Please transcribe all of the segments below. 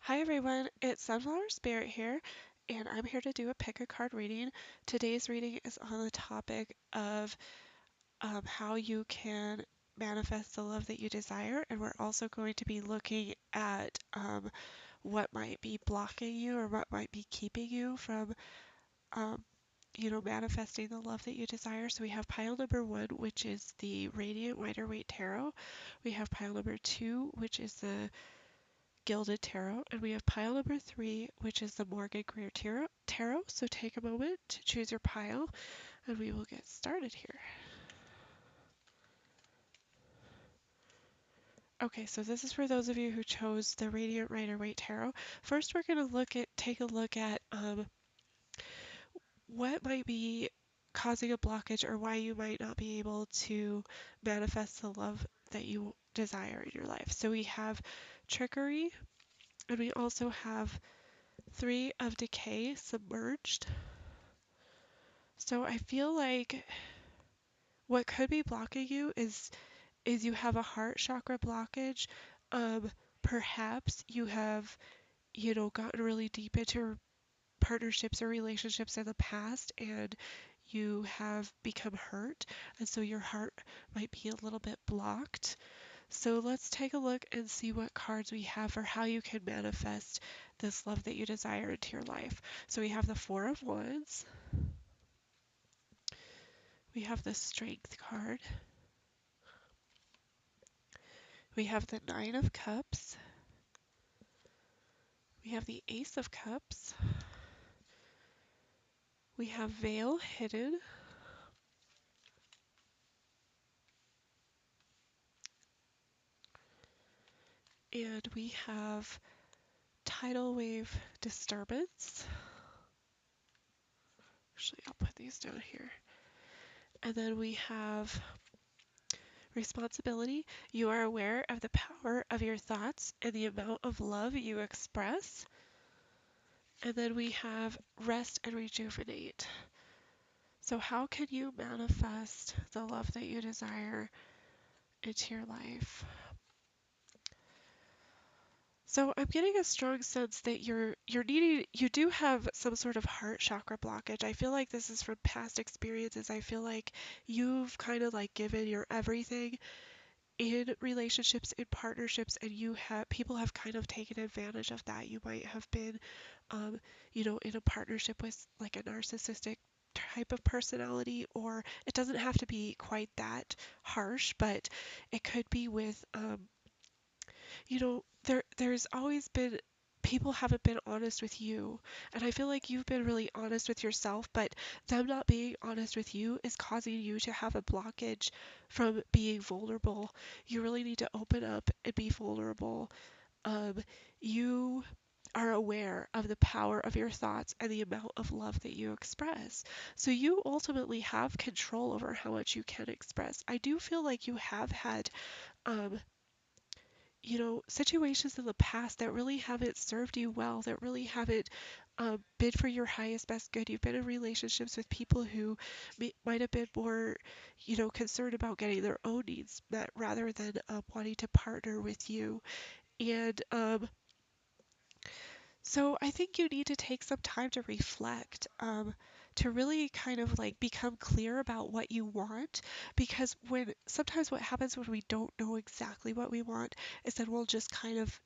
Hi everyone, it's Sunflower Spirit here, and I'm here to do a pick a card reading. Today's reading is on the topic of how you can manifest the love that you desire, and we're also going to be looking at what might be blocking you or what might be keeping you from, um, manifesting the love that you desire. So we have pile number one, which is the Radiant Waite Tarot. We have pile number two, which is the Gilded Tarot, and we have pile number three, which is the Greer Tarot. So take a moment to choose your pile, and we will get started here. Okay, so this is for those of you who chose the Radiant Waite Tarot. First, we're going to take a look at what might be causing a blockage or why you might not be able to manifest the love that you desire in your life. So we have trickery, and we also have three of decay submerged. So I feel like what could be blocking you is you have a heart chakra blockage. Um, Perhaps you have, gotten really deep into partnerships or relationships in the past and you have become hurt, and so your heart might be a little bit blocked. So let's take a look and see what cards we have for how you can manifest this love that you desire into your life. So we have the Four of Wands, we have the Strength card, we have the Nine of Cups, we have the Ace of Cups, we have Veil Hidden, and we have Tidal Wave Disturbance. Actually, I'll put these down here. And then we have Responsibility. You are aware of the power of your thoughts and the amount of love you express. And then we have Rest and Rejuvenate. So how can you manifest the love that you desire into your life? So I'm getting a strong sense that you do have some sort of heart chakra blockage. I feel like this is from past experiences. I feel like you've kind of like given your everything in relationships, in partnerships, and people have kind of taken advantage of that. You might have been, um, in a partnership with like a narcissistic type of personality, or it doesn't have to be quite that harsh, but it could be with, there's always been people haven't been honest with you, and I feel like you've been really honest with yourself, but them not being honest with you is causing you to have a blockage from being vulnerable. You really need to open up and be vulnerable. You are aware of the power of your thoughts and the amount of love that you express. So you ultimately have control over how much you can express. I do feel like you have had um, situations in the past that really haven't served you well, that really haven't been for your highest, best good. You've been in relationships with people who might have been more, concerned about getting their own needs met rather than wanting to partner with you. And so I think you need to take some time to reflect, to really kind of like become clear about what you want. Because sometimes what happens when we don't know exactly what we want is that we'll just kind of,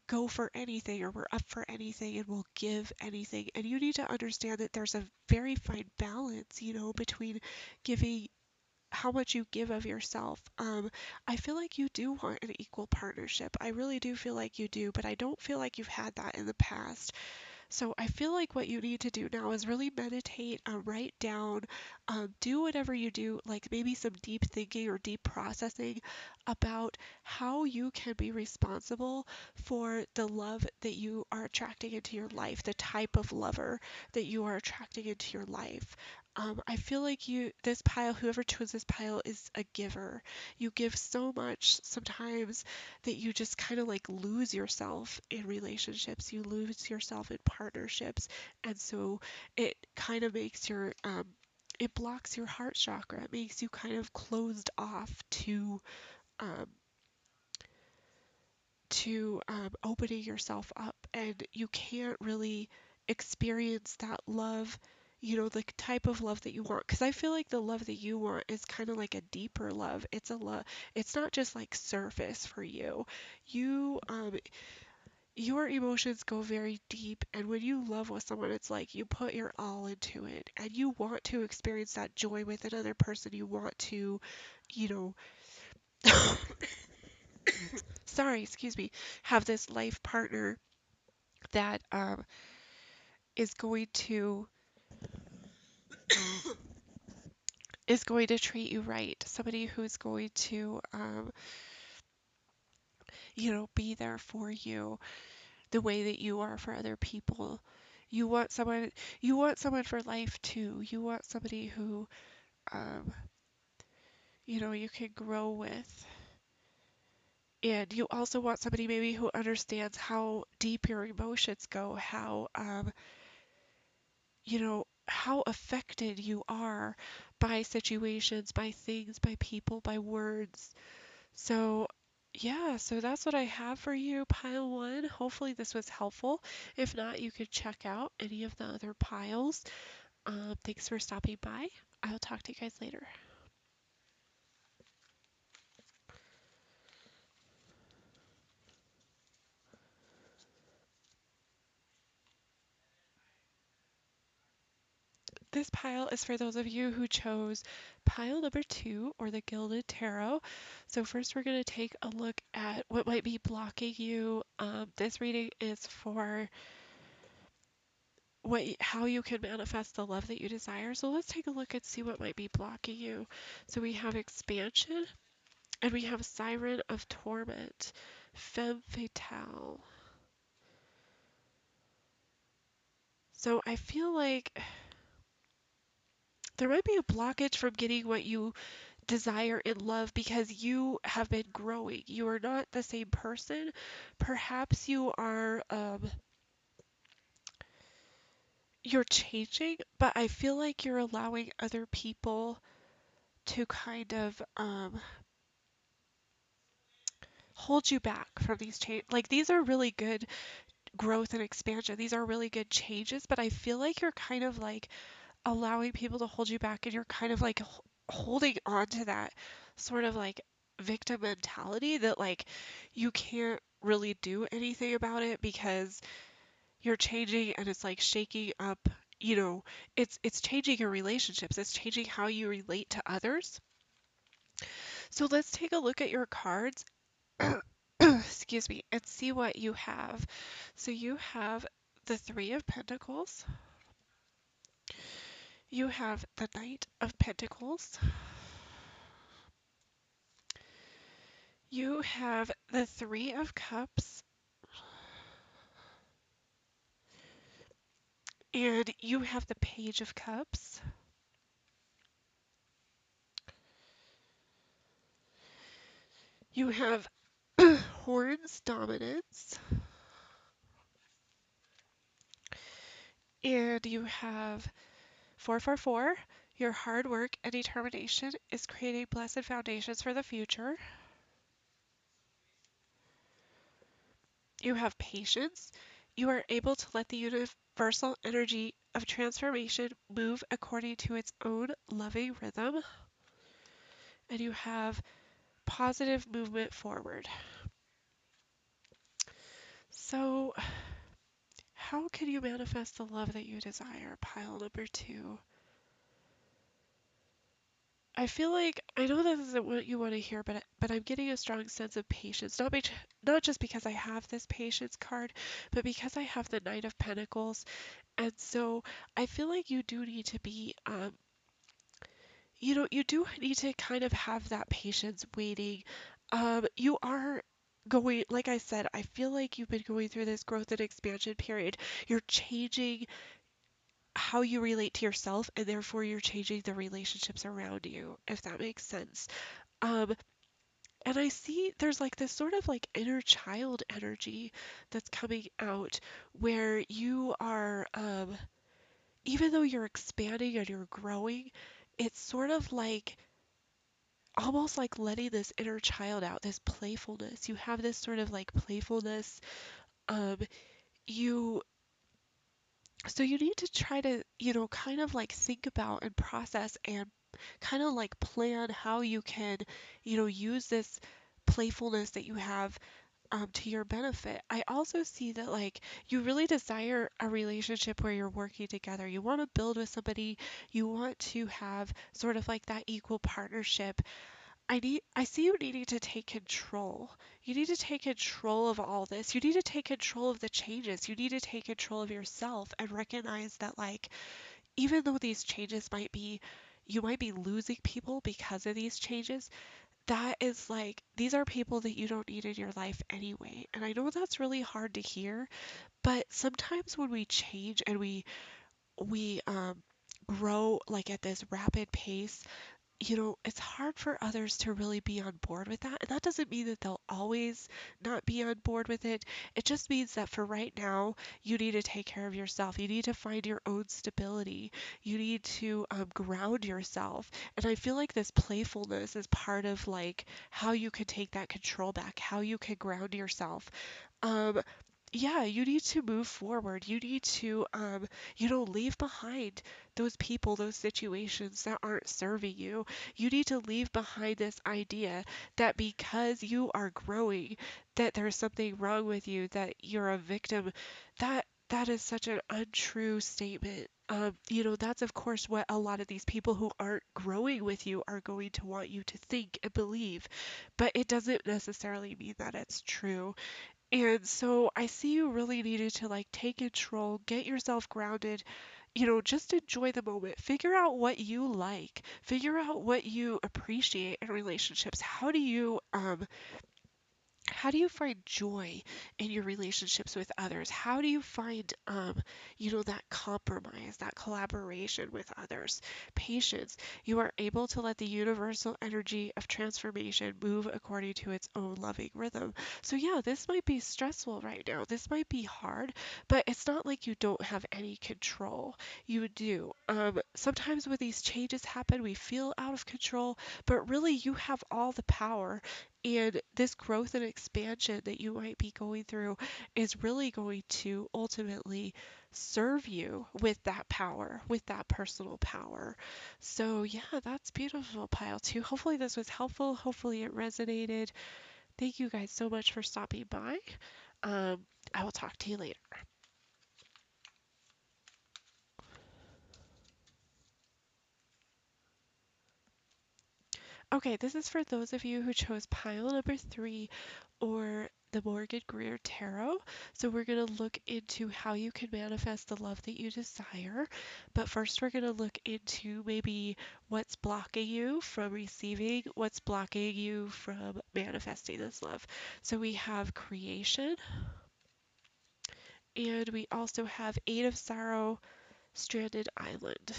go for anything, or we're up for anything and we'll give anything. And you need to understand that there's a very fine balance, between giving how much you give of yourself. I feel like you do want an equal partnership. I really do feel like you do, but I don't feel like you've had that in the past. So I feel like what you need to do now is really meditate, write down, do whatever you do, like maybe some deep thinking or deep processing about how you can be responsible for the love that you are attracting into your life, the type of lover that you are attracting into your life. I feel like whoever chose this pile is a giver. You give so much sometimes that you just kind of like lose yourself in relationships, you lose yourself in partnerships, and so it kind of it blocks your heart chakra. It makes you kind of closed off to um, to opening yourself up, and you can't really experience that love, the type of love that you want. Because I feel like the love that you want is kind of like a deeper love. It's a love. It's not just like surface for you. You your emotions go very deep, and when you love with someone, it's like you put your all into it, and you want to experience that joy with another person. You want to, you know, sorry, excuse me, have this life partner that is going to is going to treat you right. Somebody who's going to be there for you the way that you are for other people. You want someone you want someone for life too. You want somebody who um you can grow with. And you also want somebody maybe who understands how deep your emotions go, how affected you are by situations, by things, by people, by words. So, yeah, so that's what I have for you, pile one. Hopefully, this was helpful. If not, you could check out any of the other piles. Thanks for stopping by. I'll talk to you guys later. This pile is for those of you who chose pile number 2 or the Gilded Tarot. So first we're going to take a look at what might be blocking you. This reading is for how you can manifest the love that you desire. So let's take a look and see what might be blocking you. So we have expansion, and we have Siren of Torment, Femme Fatale. So I feel like there might be a blockage from getting what you desire in love because you have been growing. You are not the same person. Perhaps you're changing, but I feel like you're allowing other people to kind of hold you back from these change. Like these are really good growth and expansion. These are really good changes, but I feel like you're kind of like allowing people to hold you back, and you're kind of like holding on to that sort of like victim mentality that like you can't really do anything about it because you're changing, and it's like shaking up, it's changing your relationships, it's changing how you relate to others. So let's take a look at your cards. Excuse me, and see what you have. So you have the 3 of Pentacles, you have the Knight of Pentacles, you have the 3 of Cups, and you have the Page of Cups. You have Horns Dominance, and you have 444. Your hard work and determination is creating blessed foundations for the future. You have patience. You are able to let the universal energy of transformation move according to its own loving rhythm. And you have positive movement forward. So, how can you manifest the love that you desire? Pile number 2. I feel like I know this isn't what you want to hear, but I'm getting a strong sense of patience. Not just because I have this patience card, but because I have the Knight of Pentacles. And so I feel like you do need to be you do need to kind of have that patience waiting. You are going, like I said, I feel like you've been going through this growth and expansion period. You're changing how you relate to yourself, and therefore you're changing the relationships around you, if that makes sense. Um, and I see there's like this sort of like inner child energy that's coming out where you are, even though you're expanding and you're growing, it's sort of like almost like letting this inner child out, this playfulness. You have this sort of like playfulness. Um, you so you need to try to, kind of like think about and process and kind of like plan how you can, use this playfulness that you have to your benefit. I also see that like you really desire a relationship where you're working together. You want to build with somebody. You want to have sort of like that equal partnership. I see you needing to take control. You need to take control of all this. You need to take control of the changes. You need to take control of yourself and recognize that like even though these changes might be you might be losing people because of these changes, that is like these are people that you don't need in your life anyway. And I know that's really hard to hear, but sometimes when we change and we grow like at this rapid pace, it's hard for others to really be on board with that. And that doesn't mean that they'll always not be on board with it. It just means that for right now, you need to take care of yourself. You need to find your own stability. You need to ground yourself. And I feel like this playfulness is part of like how you can take that control back, how you can ground yourself. Um, yeah, you need to move forward. You need to, leave behind those people, those situations that aren't serving you. You need to leave behind this idea that because you are growing, that there's something wrong with you, that you're a victim. That is such an untrue statement. That's of course what a lot of these people who aren't growing with you are going to want you to think and believe, but it doesn't necessarily mean that it's true. And so I see you really needed to like take control, get yourself grounded, just enjoy the moment. Figure out what you like. Figure out what you appreciate in relationships. How do you find joy in your relationships with others? How do you find, that compromise, that collaboration with others? Patience. You are able to let the universal energy of transformation move according to its own loving rhythm. So, yeah, this might be stressful right now. This might be hard, but it's not like you don't have any control. You do. Sometimes when these changes happen, we feel out of control, but really you have all the power, and this growth and expansion that you might be going through is really going to ultimately serve you with that power, with that personal power. So, yeah, that's beautiful, Pile 2. Hopefully, this was helpful. Hopefully, it resonated. Thank you guys so much for stopping by. Um, I will talk to you later. Okay, this is for those of you who chose pile number 3 or the Morgan Greer Tarot. So we're going to look into how you can manifest the love that you desire. But first, we're going to look into maybe what's blocking you from receiving, what's blocking you from manifesting this love. So we have creation, and we also have Eight of Sorrow, Stranded Island.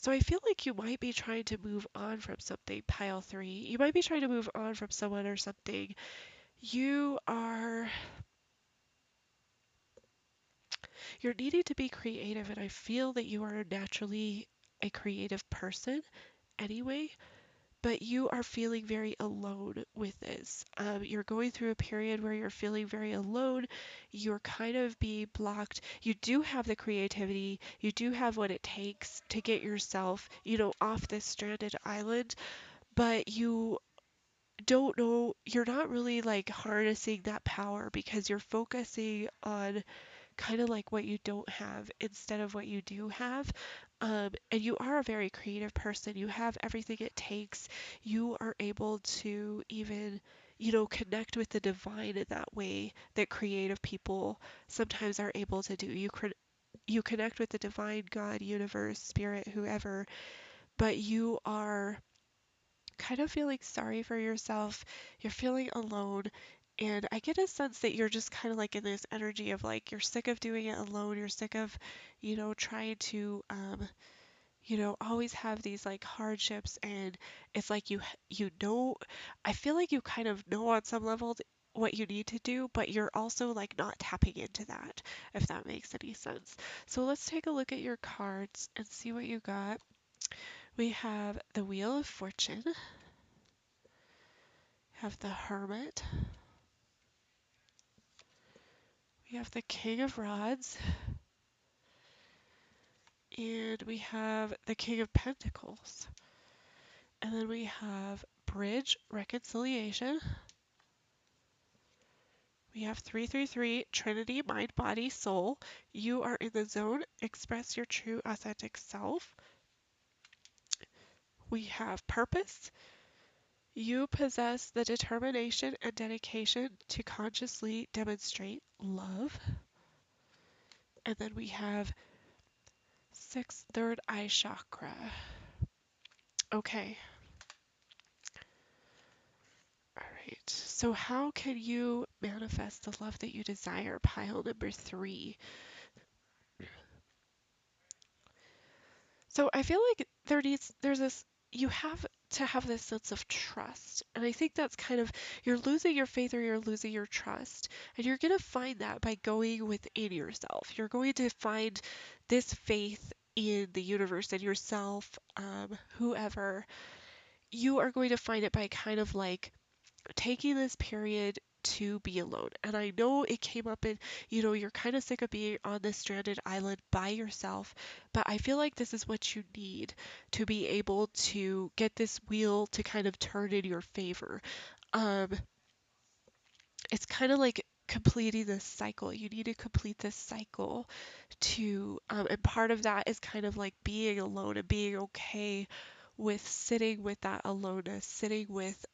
So I feel like you might be trying to move on from something, pile 3. You might be trying to move on from someone or something. You are you're needing to be creative, and I feel that you are naturally a creative person anyway, but you are feeling very alone with this. You're going through a period where you're feeling very alone. You're kind of being blocked. You do have the creativity, you do have what it takes to get yourself, off this stranded island, but you don't know, you're not really like harnessing that power because you're focusing on kind of like what you don't have instead of what you do have. And you are a very creative person. You have everything it takes. You are able to even, connect with the divine in that way that creative people sometimes are able to do. You connect with the divine, God, universe, spirit, whoever, but you are kind of feeling sorry for yourself. You're feeling alone. And I get a sense that you're just kind of like in this energy of like you're sick of doing it alone. You're sick of, trying to, always have these like hardships. And it's like you know, I feel like you kind of know on some level what you need to do, but you're also like not tapping into that, if that makes any sense. So let's take a look at your cards and see what you got. We have the Wheel of Fortune, have the Hermit, we have the King of Rods, and we have the King of Pentacles. And then we have Bridge, Reconciliation. We have 333, Trinity, Mind, Body, Soul. You are in the zone. Express your true, authentic self. We have Purpose. You possess the determination and dedication to consciously demonstrate love. And then we have 6, third eye chakra. Okay. All right. So how can you manifest the love that you desire? Pile number 3. So I feel like there's this, you have to have this sense of trust. And I think that's kind of, you're losing your faith or you're losing your trust. And you're going to find that by going within yourself. You're going to find this faith in the universe and yourself, whoever. You are going to find it by kind of like taking this period to be alone. And I know it came up in, you're kind of sick of being on this stranded island by yourself, but I feel like this is what you need to be able to get this wheel to kind of turn in your favor. Um, it's kind of like completing this cycle. You need to complete this cycle to, and part of that is kind of like being alone and being okay with sitting with that aloneness, sitting with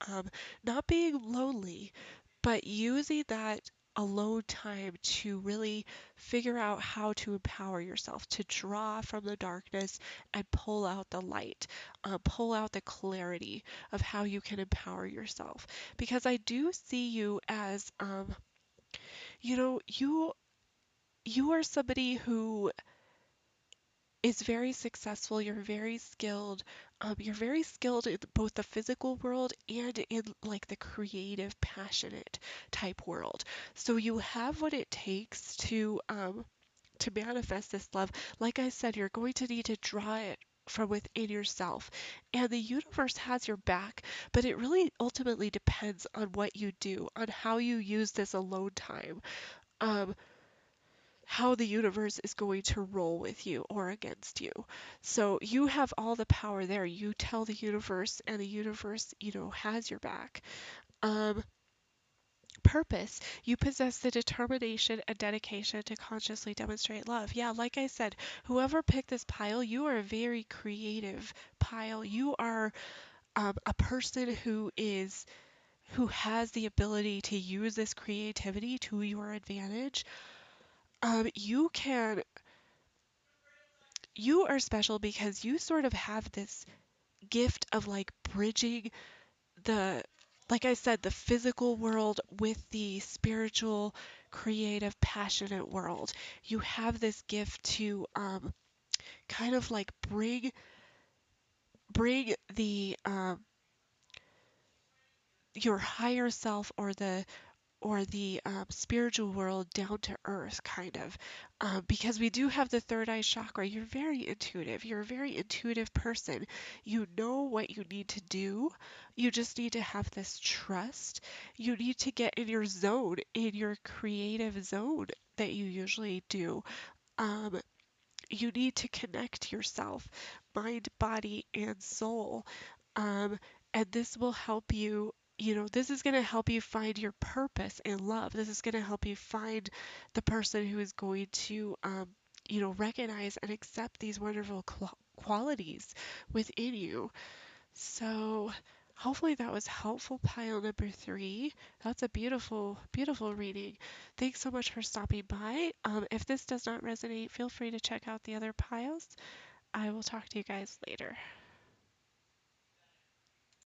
not being lonely, but using that alone time to really figure out how to empower yourself, to draw from the darkness and pull out the light, pull out the clarity of how you can empower yourself. Because I do see you as, you know, you you are somebody who is very successful, you're very skilled in both the physical world and in like the creative, passionate type world. So you have what it takes to manifest this love. Like I said, you're going to need to draw it from within yourself. And the universe has your back, but it really ultimately depends on what you do, on how you use this alone time. Um, how the universe is going to roll with you or against you. So you have all the power there. You tell the universe, and the universe, has your back. Um, Purpose. You possess the determination and dedication to consciously demonstrate love. Yeah, like I said, whoever picked this pile, you are a very creative pile. You are a person who has the ability to use this creativity to your advantage. You are special because you sort of have this gift of like bridging the, like I said, the physical world with the spiritual, creative, passionate world. You have this gift to kind of like bring the your higher self or the spiritual world down to earth, kind of. Because we do have the third eye chakra. You're very intuitive. You're a very intuitive person. You know what you need to do. You just need to have this trust. You need to get in your zone, in your creative zone that you usually do. Um, you need to connect yourself, mind, body, and soul. Um, and this will help you, this is going to help you find your purpose in love. This is going to help you find the person who is going to, recognize and accept these wonderful qualities within you. So hopefully that was helpful, pile number 3. That's a beautiful, beautiful reading. Thanks so much for stopping by. If this does not resonate, feel free to check out the other piles. I will talk to you guys later.